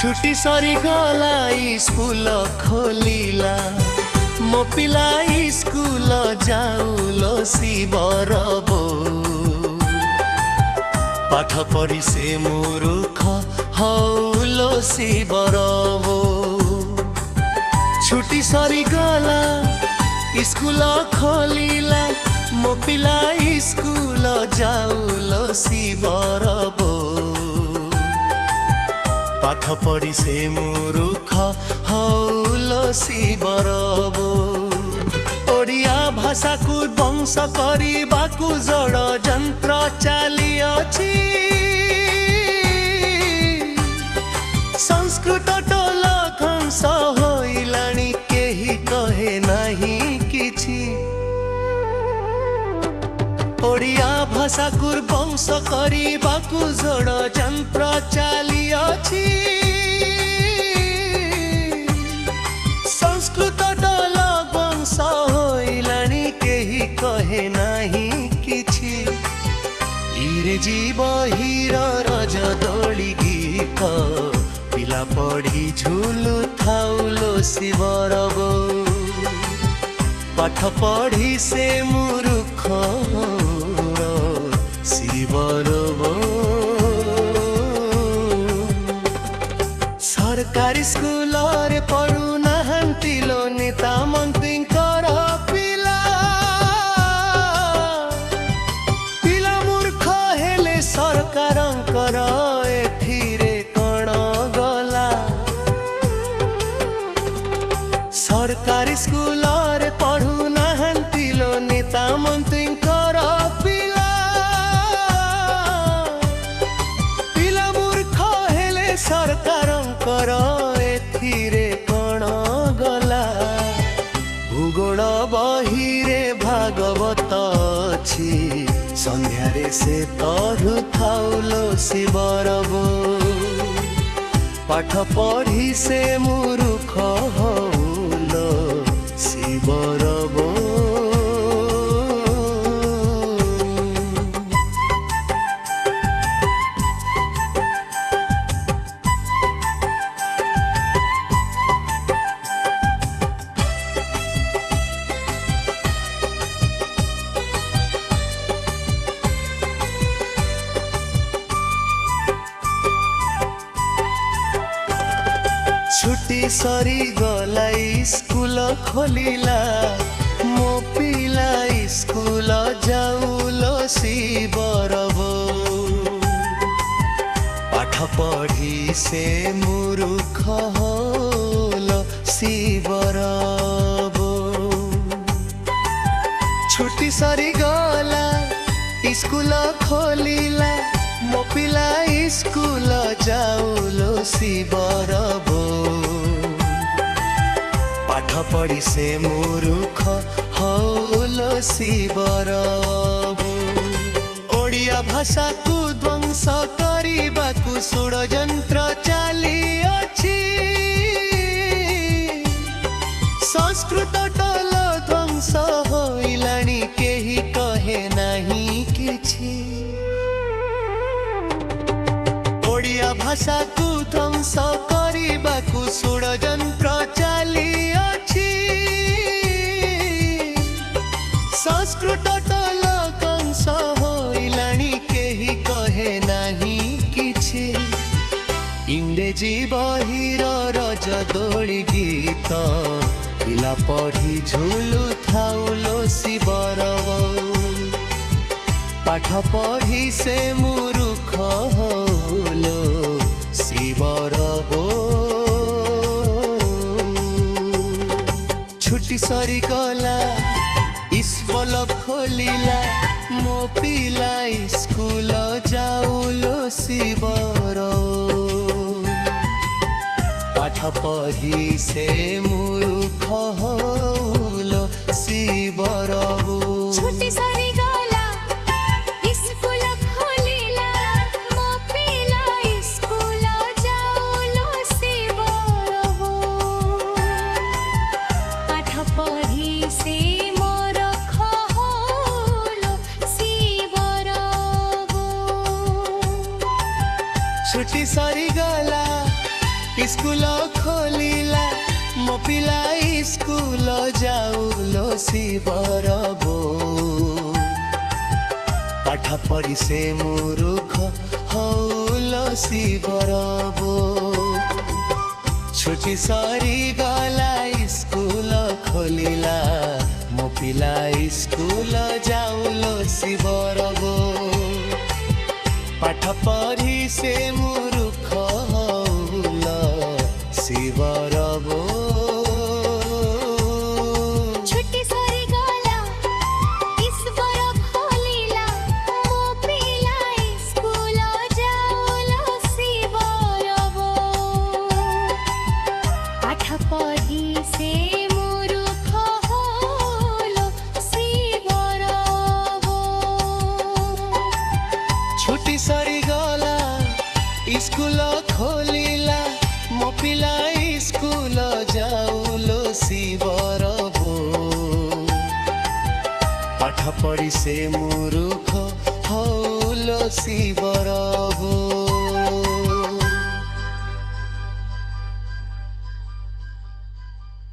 छुट्टी सरी गला स्कूल खोलिला मो पिला स्कूल जाऊलो शिवर बो पाठ पढ़ी से मूर्ख हौलो शिवर बो छुट्टी सरी गला स्कूल खोलिला मो पिला स्कूल जाऊलो शिवर बो पाठ पढ़ी से मूर्ख हौलो शिवर बो ओडिया भाषा को ध्वंस करने जड़ यंत्र चली अछि संस्कृत टोल ध्वंस होइलाणी केही कहे नहीं किछि ओडिया भाषा को ध्वंस करने जड़ यंत्र चली अछि संस्कृत टोल ध्वंस होइलाणी केही कहे नहीं किछि इंग्रेजी बहिर रज दोली गीत पिला पढ़ी झुलु थाउलो शिवर बो पाठ पढ़ी से मूर्ख शिवर बो सरकारी स्कूल रे पढ़ु नाहंती लो नेता मंत्री पिला पिला मूर्ख हेले सरकारंकर एथिरे कण गला सरकारी स्कूल रे पढ़ु नाहंती लो नेता मंत्री पिला पिला मूर्ख हेले सरकारंकर एथिरे कण गला भूगोल बहिरे भागवत अछि संध्यारे से पढ़ु थाउलो शिवर बो पाठ पढ़ी से मूर्ख हौलो शिवर बो छुट्टी सरी गला स्कूल खोलिला मो पिला स्कूल जाऊलो शिवर बो पाठ पढ़ी से मूर्ख हौलो शिवर बो छुट्टी सरी गला स्कूल खोलिला मो पिला स्कूल जाऊलो शिवर बो पाठ पढ़ी से मूर्ख हौलो शिवर बो ओडिया भाषा को ध्वंस करने षड्यंत्र चली अछि संस्कृत टोल ध्वंस होइलाणी केही कहे नहीं किछि ओडिया भाषा को ध्वंस करने षड्यंत्र चली अछि संस्कृत टोल ध्वंस होइलाणी केही कहे नहीं किछि इंग्रेजी बहिर रज दोली गीत पिला पढ़ी झुलु थाउलो शिवर बो पाठ पढ़ी से मूर्ख हौलो शिवर बो छुट्टी सरी गला स्कूल खोलिला मो पिला स्कूल जाऊलो शिवर पाठ पढ़ी से मूर्ख हौलो शिवर बो छुट्टी सरी गला स्कूल खोलिला मो पिला स्कूल जाऊलो शिवर बो पाठ पढ़ी से मूर्ख हौलो शिवर बो छुट्टी सरी गला स्कूल खोलिला मो पिला स्कूल जाऊलो शिवर बो पाठ पढ़ी से मूर्ख हौलो शिवर बो छुट्टी सरी गला स्कूल खोलिला मो पिला स्कूल जाऊलो शिवर बो पाठ पढ़ी से मूर्ख हौलो शिवर बो छुट्टी सरी गला ईश्वर खोलिला मो पिला स्कूल जाऊलो शिवर बो पाठ पढ़ी से मूर्ख होलो शिवर बो छुट्टी सरी गला स्कूल खोलिला मो पिला स्कूल जाऊलो शिवर बो पाठ पढ़ी से मूर्ख हौलो शिवर बो।